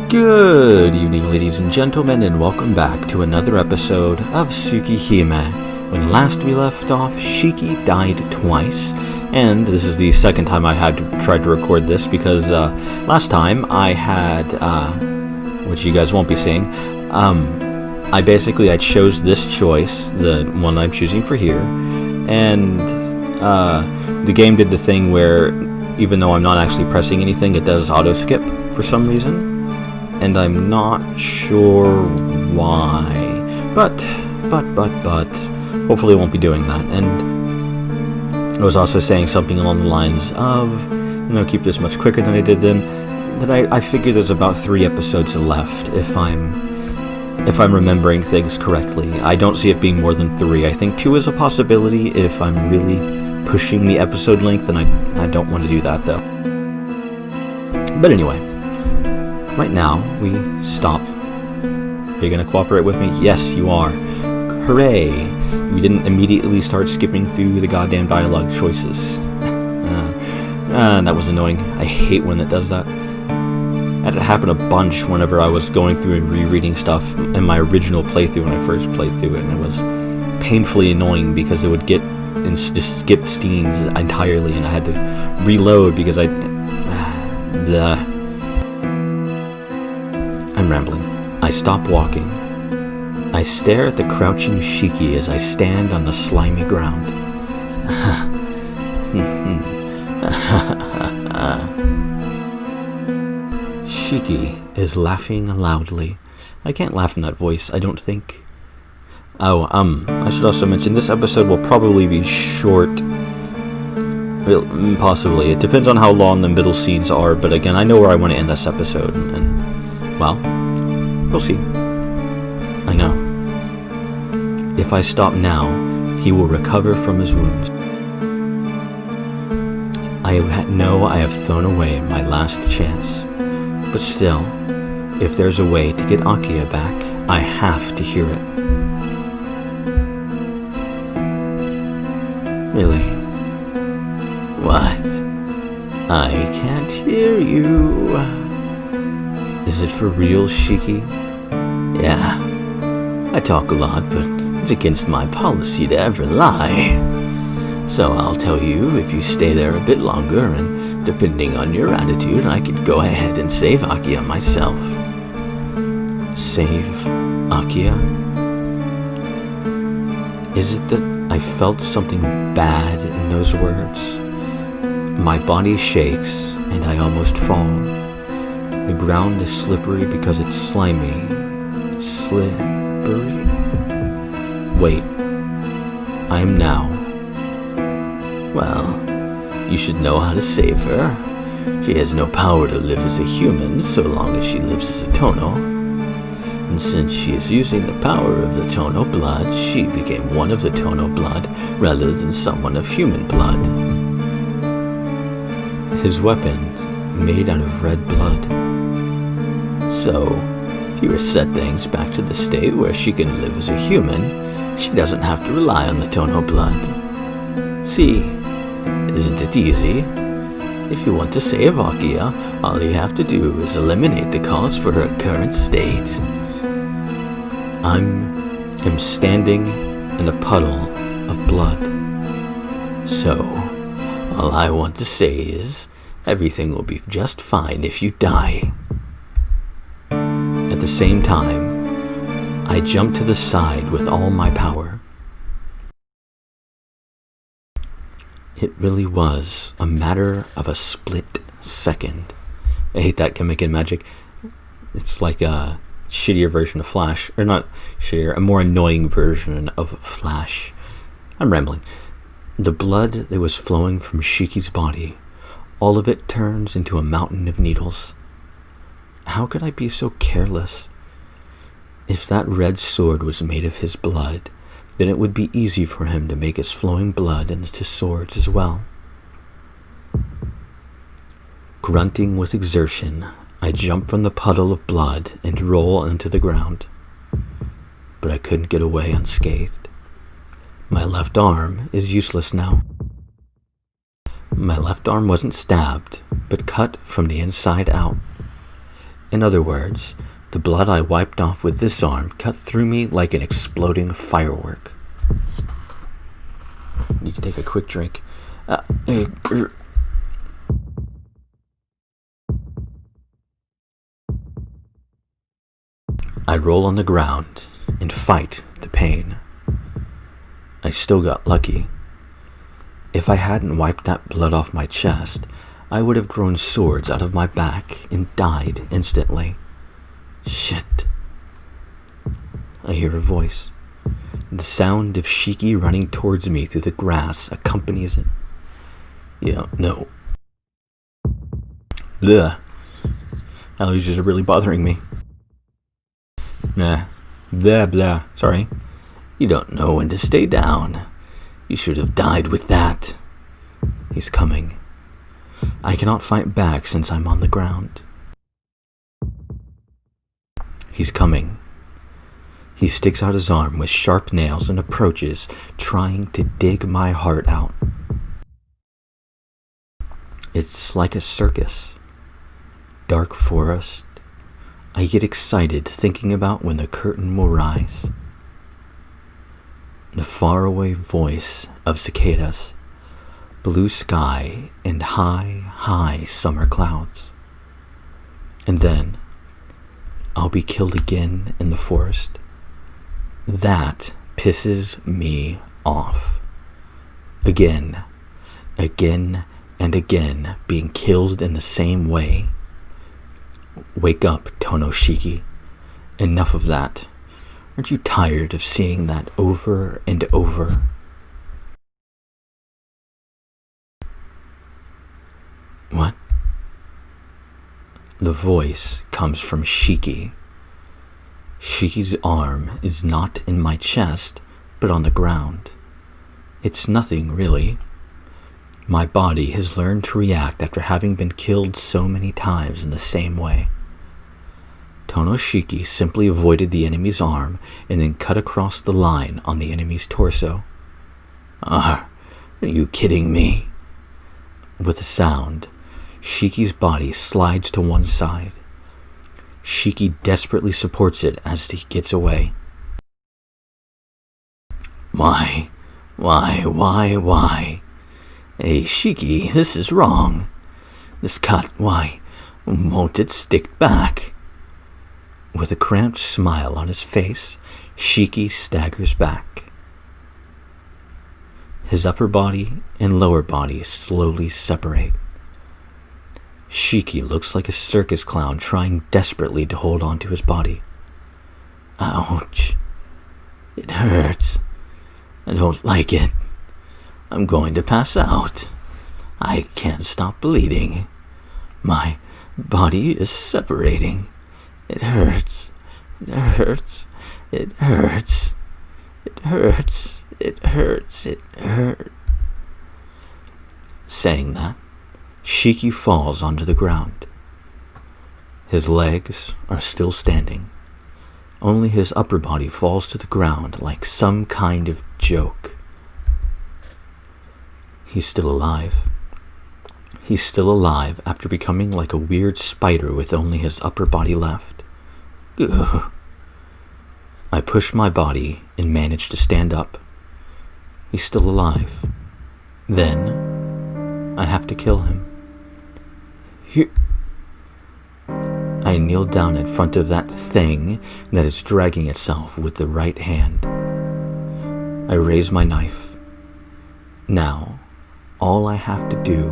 Good evening, ladies and gentlemen, and welcome back to another episode of Tsukihime. When last we left off, Shiki died twice, and this is the second time I had tried to record this because last time I had, which you guys won't be seeing, I chose this choice, the one I'm choosing for here, and the game did the thing where even though I'm not actually pressing anything, it does auto skip for some reason. And I'm not sure why, but, hopefully it won't be doing that. And I was also saying something along the lines of, keep this much quicker than I did then, that I figure there's about 3 episodes left, if I'm remembering things correctly. I don't see it being more than 3. I think 2 is a possibility if I'm really pushing the episode length, and I don't want to do that, though. But anyway. Right now, we stop. Are you going to cooperate with me? Yes, you are. Hooray! We didn't immediately start skipping through the goddamn dialogue choices. That was annoying. I hate when it does that. That happened a bunch whenever I was going through and rereading stuff in my original playthrough when I first played through it, and it was painfully annoying because it would get and just skip scenes entirely, and I had to reload because I'm rambling. I stop walking. I stare at the crouching Shiki as I stand on the slimy ground. Shiki is laughing loudly. I can't laugh in that voice, I don't think. I should also mention this episode will probably be short. Well, possibly. It depends on how long the middle scenes are, but again, I know where I want to end this episode, and well, we'll see. I know. If I stop now, he will recover from his wounds. I know I have thrown away my last chance, but still, if there's a way to get Akia back, I have to hear it. Really? What? I can't hear you. Is it for real, Shiki? Yeah. I talk a lot, but it's against my policy to ever lie. So I'll tell you if you stay there a bit longer, and depending on your attitude, I could go ahead and save Akia myself. Save Akia? Is it that I felt something bad in those words? My body shakes, and I almost fall. The ground is slippery because it's slimy. Slippery? Wait. I am now. Well, you should know how to save her. She has no power to live as a human so long as she lives as a Tono. And since she is using the power of the Tono blood, she became one of the Tono blood rather than someone of human blood. His weapon made out of red blood. So, if you reset things back to the state where she can live as a human, she doesn't have to rely on the Tono blood. See, isn't it easy? If you want to save Akia, all you have to do is eliminate the cause for her current state. I'm standing in a puddle of blood. So, all I want to say is, everything will be just fine if you die. At the same time, I jump to the side with all my power. It really was a matter of a split second. I hate that gimmick in Magic. It's like a shittier version of Flash. Or not shittier, a more annoying version of Flash. I'm rambling. The blood that was flowing from Shiki's body, all of it turns into a mountain of needles. How could I be so careless? If that red sword was made of his blood, then it would be easy for him to make his flowing blood into swords as well. Grunting with exertion, I jump from the puddle of blood and roll into the ground. But I couldn't get away unscathed. My left arm is useless now. My left arm wasn't stabbed, but cut from the inside out. In other words, the blood I wiped off with this arm cut through me like an exploding firework. Need to take a quick drink. I roll on the ground and fight the pain. I still got lucky. If I hadn't wiped that blood off my chest, I would have grown swords out of my back and died instantly. Shit. I hear a voice. The sound of Shiki running towards me through the grass accompanies it. You don't know. Bleh. Allergies are really bothering me. Nah. Blah. Sorry. You don't know when to stay down. You should have died with that. He's coming. I cannot fight back since I'm on the ground. He's coming. He sticks out his arm with sharp nails and approaches, trying to dig my heart out. It's like a circus. Dark forest. I get excited thinking about when the curtain will rise. The faraway voice of cicadas, blue sky, and high summer clouds. And then I'll be killed again in the forest. That pisses me off. Again and again being killed in the same way. Wake up, Tonoshiki. Enough of that. Aren't you tired of seeing that over and over? What? The voice comes from Shiki. Shiki's arm is not in my chest, but on the ground. It's nothing, really. My body has learned to react after having been killed so many times in the same way. Tonoshiki simply avoided the enemy's arm and then cut across the line on the enemy's torso. Are you kidding me? With a sound, Shiki's body slides to one side. Shiki desperately supports it as he gets away. Why? Hey, Shiki, this is wrong. This cut, why won't it stick back? With a cramped smile on his face, Shiki staggers back. His upper body and lower body slowly separate. Shiki looks like a circus clown trying desperately to hold on to his body. Ouch. It hurts. I don't like it. I'm going to pass out. I can't stop bleeding. My body is separating. It hurts. It hurts. It hurts. It hurts. It hurts. It hurts. Saying that, Shiki falls onto the ground. His legs are still standing. Only his upper body falls to the ground like some kind of joke. He's still alive. He's still alive after becoming like a weird spider with only his upper body left. Ugh. I push my body and manage to stand up. He's still alive. Then I have to kill him. Here. I kneel down in front of that thing that is dragging itself with the right hand. I raise my knife. Now, all I have to do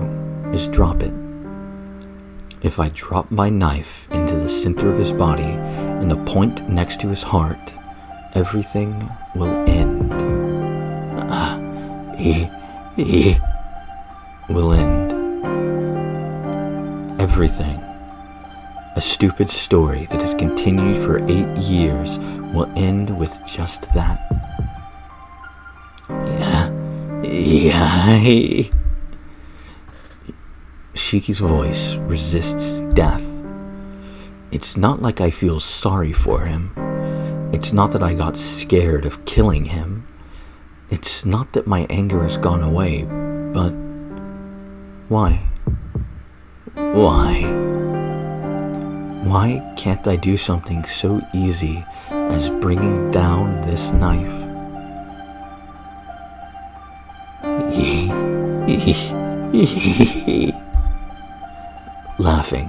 is drop it. If I drop my knife into the center of his body and the point next to his heart, everything will end. Will end. Everything. A stupid story that has continued for 8 years will end with just that. Yeah. Shiki's voice resists death. It's not like I feel sorry for him. It's not that I got scared of killing him. It's not that my anger has gone away, but why? Why? Why can't I do something so easy as bringing down this knife? Laughing,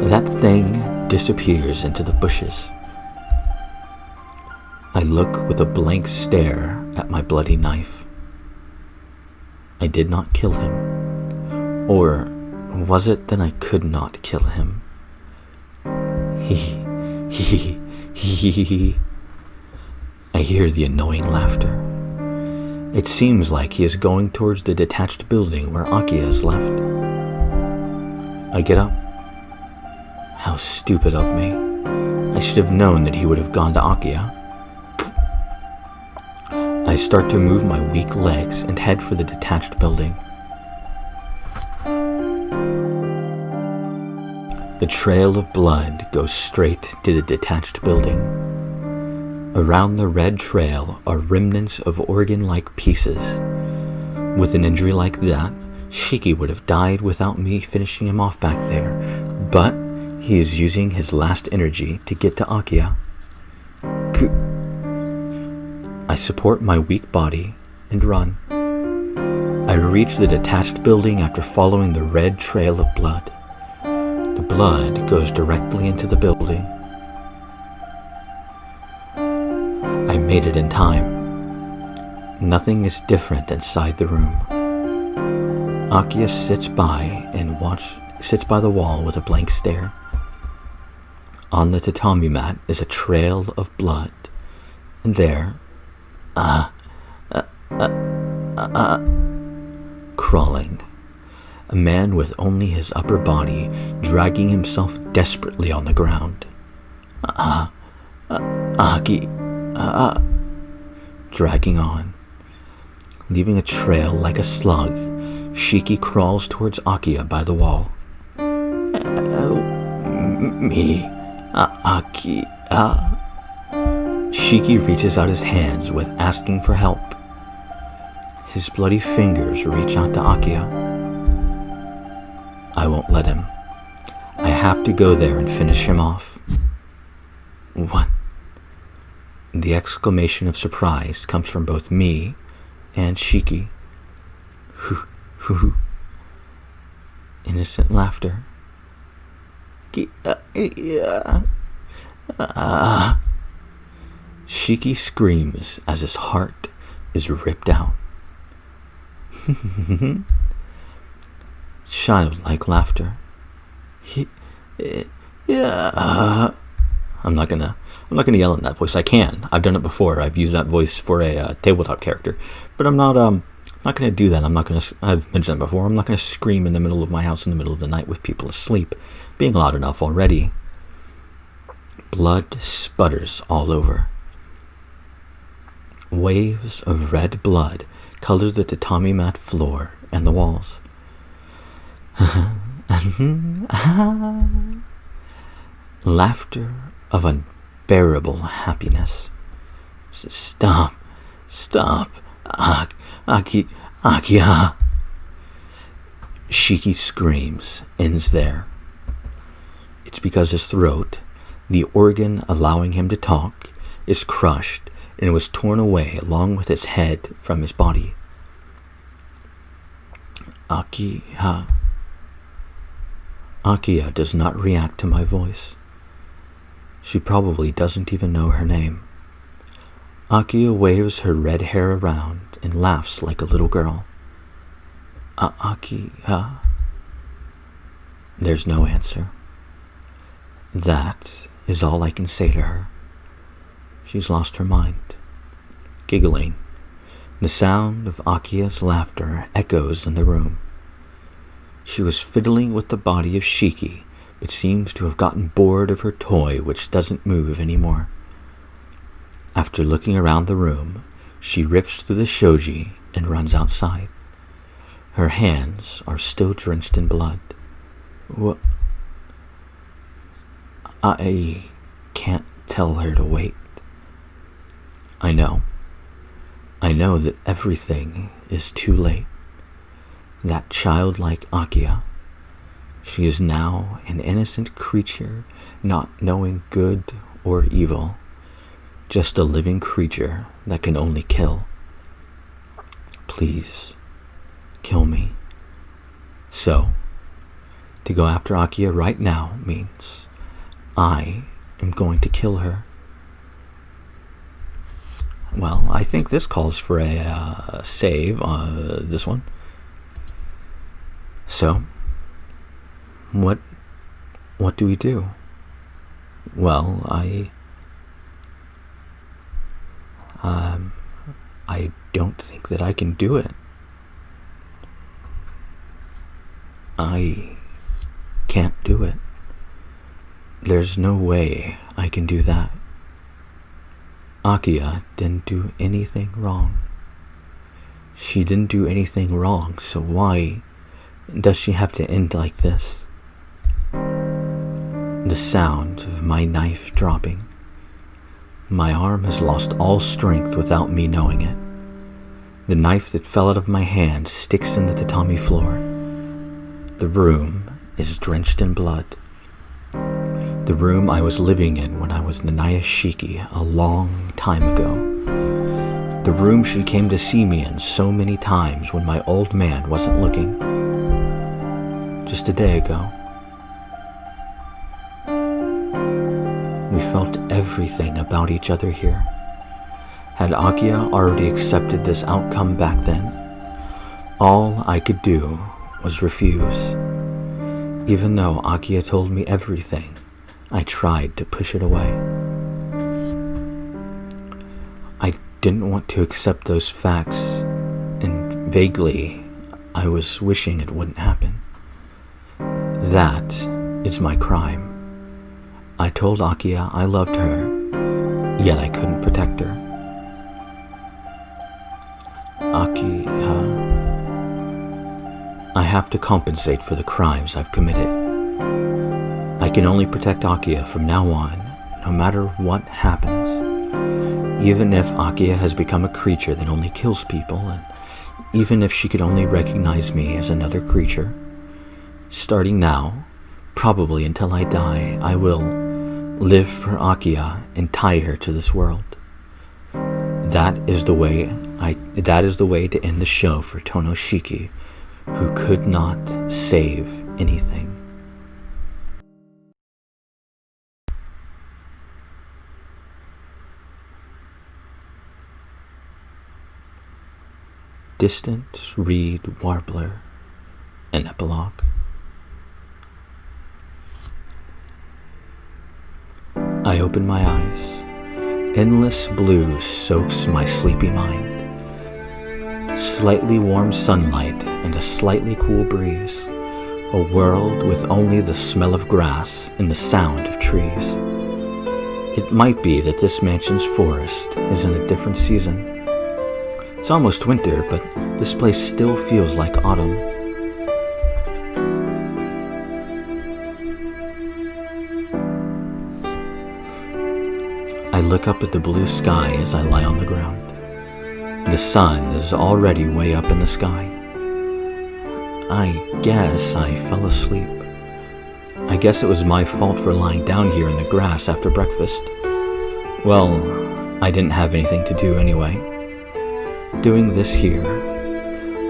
that thing disappears into the bushes. I look with a blank stare at my bloody knife. I did not kill him. Or was it that I could not kill him? I hear the annoying laughter. It seems like he is going towards the detached building where Akia is left. I get up. How stupid of me. I should have known that he would have gone to Akia. I start to move my weak legs and head for the detached building. The trail of blood goes straight to the detached building. Around the red trail are remnants of organ-like pieces. With an injury like that, Shiki would have died without me finishing him off back there, but he is using his last energy to get to Akia. I support my weak body and run. I reach the detached building after following the red trail of blood. The blood goes directly into the building. I made it in time. Nothing is different inside the room. Akia sits by the wall with a blank stare. On the tatami mat is a trail of blood, and there, crawling, a man with only his upper body dragging himself desperately on the ground. Dragging on, leaving a trail like a slug. Shiki crawls towards Akia by the wall. Help me, Akia. Shiki reaches out his hands with asking for help. His bloody fingers reach out to Akia. I won't let him. I have to go there and finish him off. What? The exclamation of surprise comes from both me and Shiki. Innocent laughter. Shiki screams as his heart is ripped out. Childlike laughter. I'm not gonna yell in that voice. I can. I've done it before. I've used that voice for a tabletop character, but I'm not gonna do that. I've mentioned that before. I'm not gonna scream in the middle of my house in the middle of the night with people asleep, being loud enough already. Blood sputters all over. Waves of red blood color the tatami mat floor and the walls. Laughter of unbearable happiness. Stop. Akia. Shiki screams, ends there. It's because his throat, the organ allowing him to talk, is crushed and was torn away along with his head from his body. Akiha. Akia does not react to my voice. She probably doesn't even know her name. Akia waves her red hair around and laughs like a little girl. Akiha. There's no answer. That is all I can say to her. She's lost her mind. Giggling. The sound of Akia's laughter echoes in the room. She was fiddling with the body of Shiki, but seems to have gotten bored of her toy, which doesn't move anymore. After looking around the room, she rips through the shoji and runs outside. Her hands are still drenched in blood. What? I can't tell her to wait. I know that everything is too late. That childlike Akia, She is now an innocent creature, not knowing good or evil, just a living creature that can only kill. Please, kill me. So, to go after Akia right now means I am going to kill her. Well, I think this calls for a save, this one. So, what do we do? Well, I don't think that I can do it. I can't do it. There's no way I can do that. Akia didn't do anything wrong. She didn't do anything wrong, so why does she have to end like this? The sound of my knife dropping. My arm has lost all strength without me knowing it. The knife that fell out of my hand sticks in the tatami floor. The room is drenched in blood. The room I was living in when I was Nanaya Shiki a long time ago. The room she came to see me in so many times when my old man wasn't looking. Just a day ago. We felt everything about each other here. Had Akia already accepted this outcome back then? All I could do was refuse. Even though Akia told me everything, I tried to push it away. I didn't want to accept those facts, and vaguely, I was wishing it wouldn't happen. That is my crime. I told Akia I loved her, yet I couldn't protect her. Akiha, I have to compensate for the crimes I've committed. I can only protect Akia from now on, no matter what happens. Even if Akia has become a creature that only kills people, and even if she could only recognize me as another creature, starting now, probably until I die, I will live for Akia and tie her to this world. That is the way to end the show for Tonoshiki, who could not save anything. Distant Reed Warbler, an epilogue. I open my eyes. Endless blue soaks my sleepy mind. Slightly warm sunlight and a slightly cool breeze. A world with only the smell of grass and the sound of trees. It might be that this mansion's forest is in a different season. It's almost winter, but this place still feels like autumn. I look up at the blue sky as I lie on the ground. The sun is already way up in the sky. I guess I fell asleep. I guess it was my fault for lying down here in the grass after breakfast. Well, I didn't have anything to do anyway. Doing this here,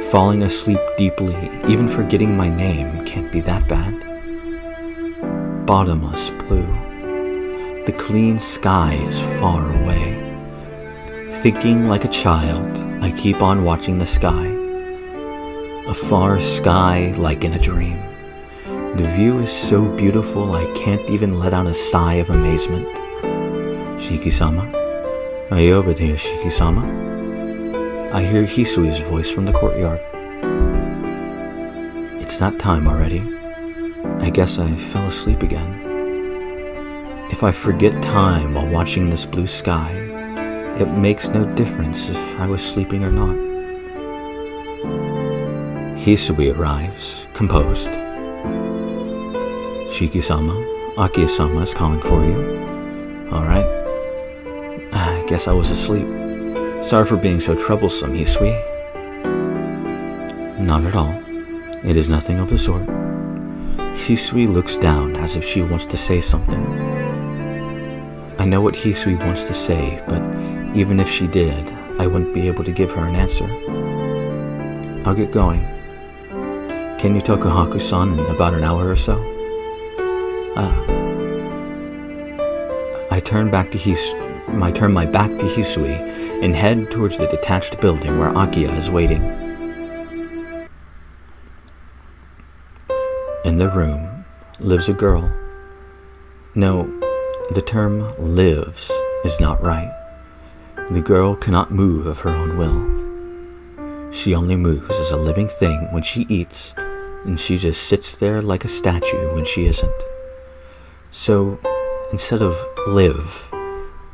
falling asleep deeply, even forgetting my name, can't be that bad. Bottomless blue. The clean sky is far away. Thinking like a child, I keep on watching the sky. A far sky like in a dream. The view is so beautiful I can't even let out a sigh of amazement. Shiki-sama? Are you over there, Shiki-sama? I hear Hisui's voice from the courtyard. It's that time already. I guess I fell asleep again. If I forget time while watching this blue sky, it makes no difference if I was sleeping or not. Hisui arrives, composed. Shiki-sama, Akia-sama is calling for you. Alright. I guess I was asleep. Sorry for being so troublesome, Hisui. Not at all. It is nothing of the sort. Hisui looks down as if she wants to say something. I know what Hisui wants to say, but even if she did, I wouldn't be able to give her an answer. I'll get going. Can you tell Kohaku-san in about an hour or so? I turn my back to Hisui and head towards the detached building where Akia is waiting. In the room lives a girl. No, the term lives is not right. The girl cannot move of her own will. She only moves as a living thing when she eats, and she just sits there like a statue when she isn't. So, instead of live,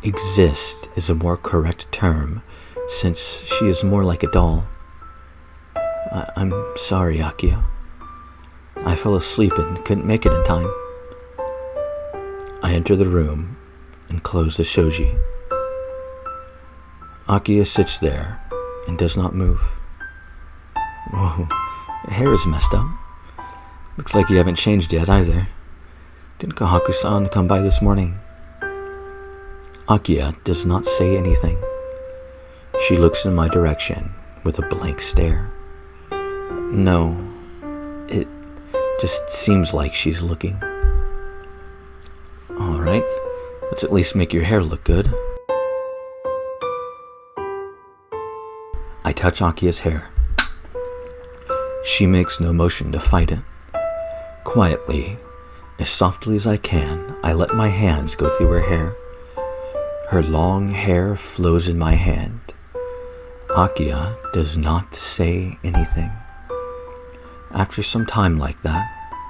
exist is a more correct term, since she is more like a doll. I'm sorry, Akia. I fell asleep and couldn't make it in time. I enter the room and close the shoji. Akia sits there and does not move. Whoa, your hair is messed up. Looks like you haven't changed yet either. Didn't Kohaku-san come by this morning? Akia does not say anything. She looks in my direction with a blank stare. No, it just seems like she's looking. Alright, let's at least make your hair look good. I touch Akia's hair. She makes no motion to fight it. Quietly, as softly as I can, I let my hands go through her hair. Her long hair flows in my hand. Akia does not say anything. After some time like that,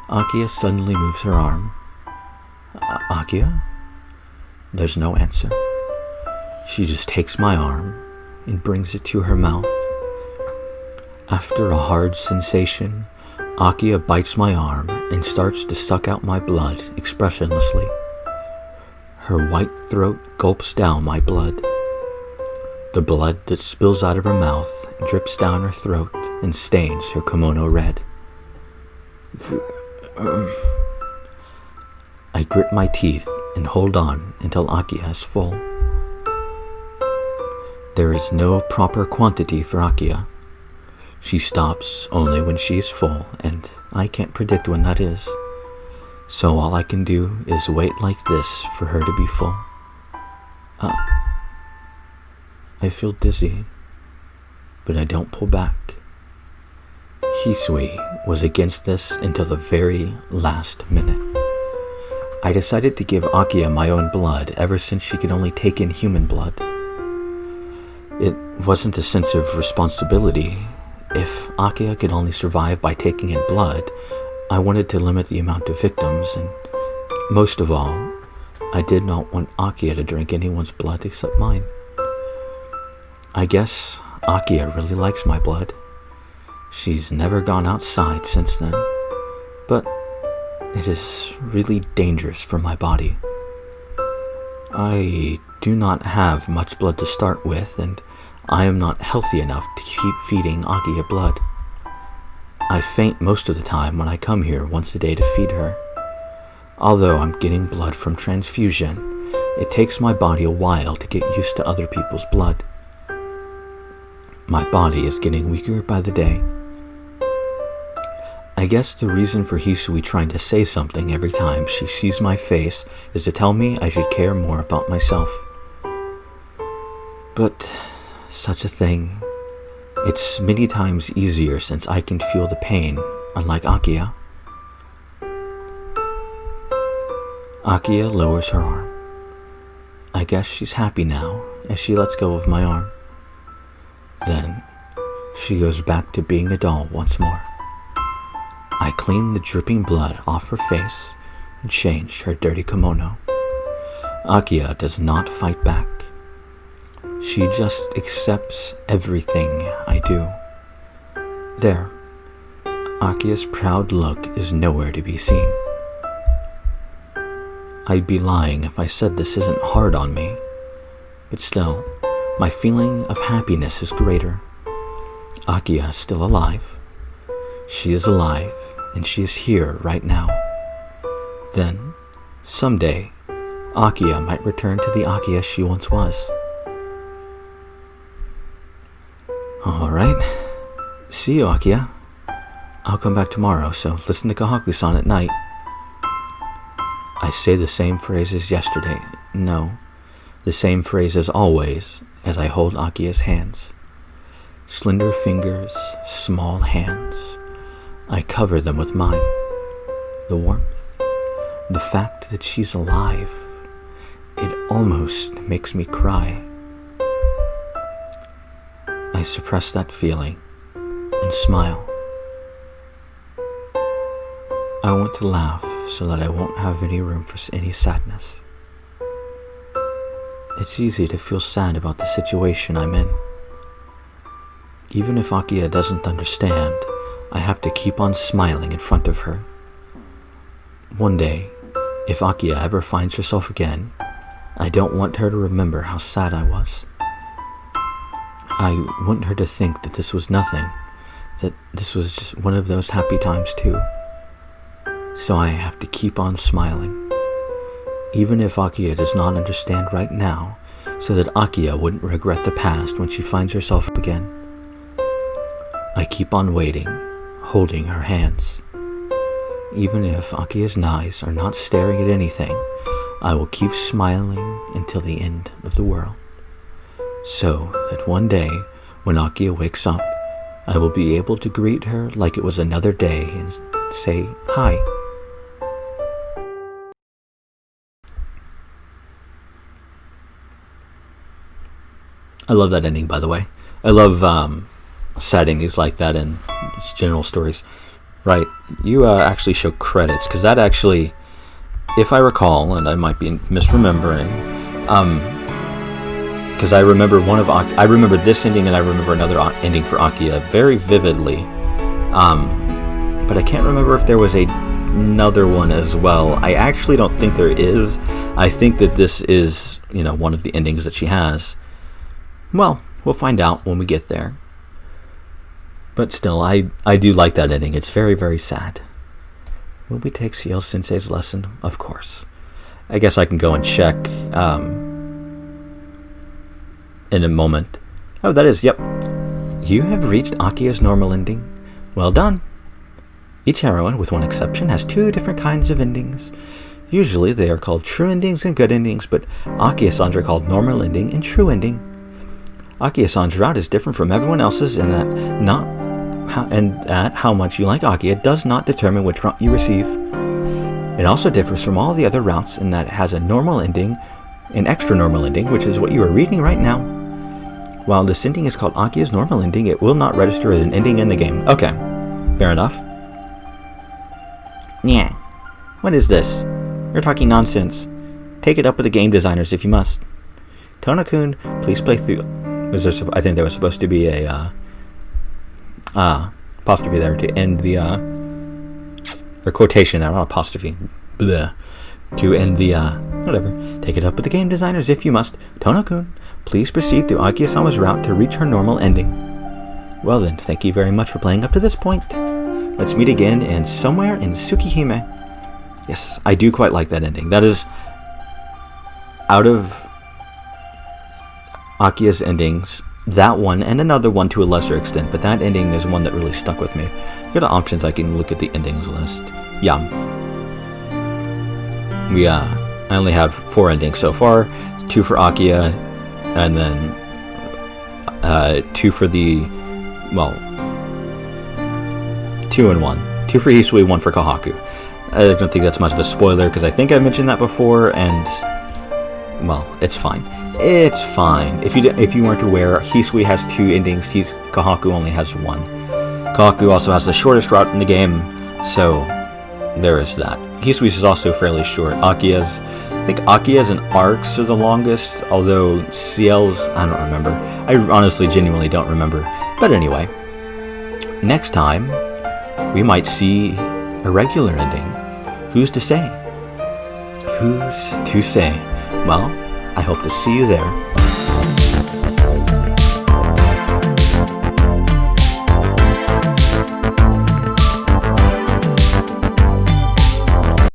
Akia suddenly moves her arm. Akia? There's no answer. She just takes my arm and brings it to her mouth. After a hard sensation, Akia bites my arm and starts to suck out my blood expressionlessly. Her white throat gulps down my blood. The blood that spills out of her mouth drips down her throat and stains her kimono red. I grit my teeth and hold on until Akia is full. There is no proper quantity for Akia. She stops only when she is full, and I can't predict when that is. So all I can do is wait like this for her to be full. I feel dizzy, but I don't pull back. Hisui was against this until the very last minute. I decided to give Akia my own blood ever since she could only take in human blood. It wasn't a sense of responsibility. If Akia could only survive by taking in blood, I wanted to limit the amount of victims, and most of all, I did not want Akia to drink anyone's blood except mine. I guess Akia really likes my blood. She's never gone outside since then, but it is really dangerous for my body. I do not have much blood to start with, and I am not healthy enough to keep feeding Akia blood. I faint most of the time when I come here once a day to feed her. Although I'm getting blood from transfusion, it takes my body a while to get used to other people's blood. My body is getting weaker by the day. I guess the reason for Hisui trying to say something every time she sees my face is to tell me I should care more about myself. But such a thing, it's many times easier since I can feel the pain, unlike Akia. Akia lowers her arm. I guess she's happy now as she lets go of my arm. Then she goes back to being a doll once more. I clean the dripping blood off her face and change her dirty kimono. Akia does not fight back. She just accepts everything I do. There, Akia's proud look is nowhere to be seen. I'd be lying if I said this isn't hard on me, but still, my feeling of happiness is greater. Akia is still alive. She is alive, and she is here right now. Then, someday, Akia might return to the Akia she once was. Alright. See you, Akia. I'll come back tomorrow, so listen to Kahaku-san at night. I say the same phrase as yesterday. No, the same phrase as always as I hold Akia's hands. Slender fingers, small hands. I cover them with mine. The warmth, the fact that she's alive, it almost makes me cry. I suppress that feeling and smile. I want to laugh so that I won't have any room for any sadness. It's easy to feel sad about the situation I'm in. Even if Akia doesn't understand, I have to keep on smiling in front of her. One day, if Akia ever finds herself again, I don't want her to remember how sad I was. I want her to think that this was nothing, that this was just one of those happy times too. So I have to keep on smiling, even if Akia does not understand right now, so that Akia wouldn't regret the past when she finds herself again. I keep on waiting, holding her hands. Even if Akia's eyes are not staring at anything, I will keep smiling until the end of the world. So that one day, when Akia wakes up, I will be able to greet her like it was another day and say hi. I love that ending, by the way. I love sad endings like that in general stories. Right, you actually show credits, because that actually, if I recall, and I might be misremembering, because I remember I remember this ending and I remember another ending for Akia very vividly, but I can't remember if there was another one as well. I actually don't think there is. I think that this is, one of the endings that she has. Well, we'll find out when we get there. But still, I do like that ending. It's very, very sad. Will we take CL Sensei's lesson? Of course. I guess I can go and check in a moment. Oh, that is, yep. You have reached Akia's normal ending. Well done. Each heroine, with one exception, has 2 different kinds of endings. Usually they are called true endings and good endings, but Akia-san's are called normal ending and true ending. Akia-san's route is different from everyone else's in that how much you like Akia does not determine which route you receive. It also differs from all the other routes in that it has a normal ending, an extra normal ending, which is what you are reading right now. While this ending is called Akia's normal ending, it will not register as an ending in the game. Okay, fair enough. Yeah, what is this? You're talking nonsense. Take it up with the game designers if you must. Tono-kun, please play through... I think there was supposed to be a apostrophe there to end the or quotation there, not apostrophe. Bleh. To end the whatever. Take it up with the game designers if you must. Tono-kun, please proceed through Akia-sama's route to reach her normal ending. Well then, thank you very much for playing up to this point. Let's meet again in somewhere in Tsukihime. Yes, I do quite like that ending. That is out of Akia's endings, that one and another one to a lesser extent, but that ending is one that really stuck with me. Go to options, I can look at the endings list. Yeah. I only have 4 endings so far, 2 for Akia, and then 2 for the, 2 and 1. 2 for Hisui, 1 for Kahaku. I don't think that's much of a spoiler, because I think I mentioned that before, and, it's fine. It's fine. If you weren't aware, Hisui has 2 endings, Kahaku only has 1. Kahaku also has the shortest route in the game, so there is that. Hisui's is also fairly short. I think Akia's and Arcs are the longest, although CL's, I don't remember. I honestly, genuinely don't remember. But anyway, next time, we might see a regular ending. Who's to say? Who's to say? Well, I hope to see you there.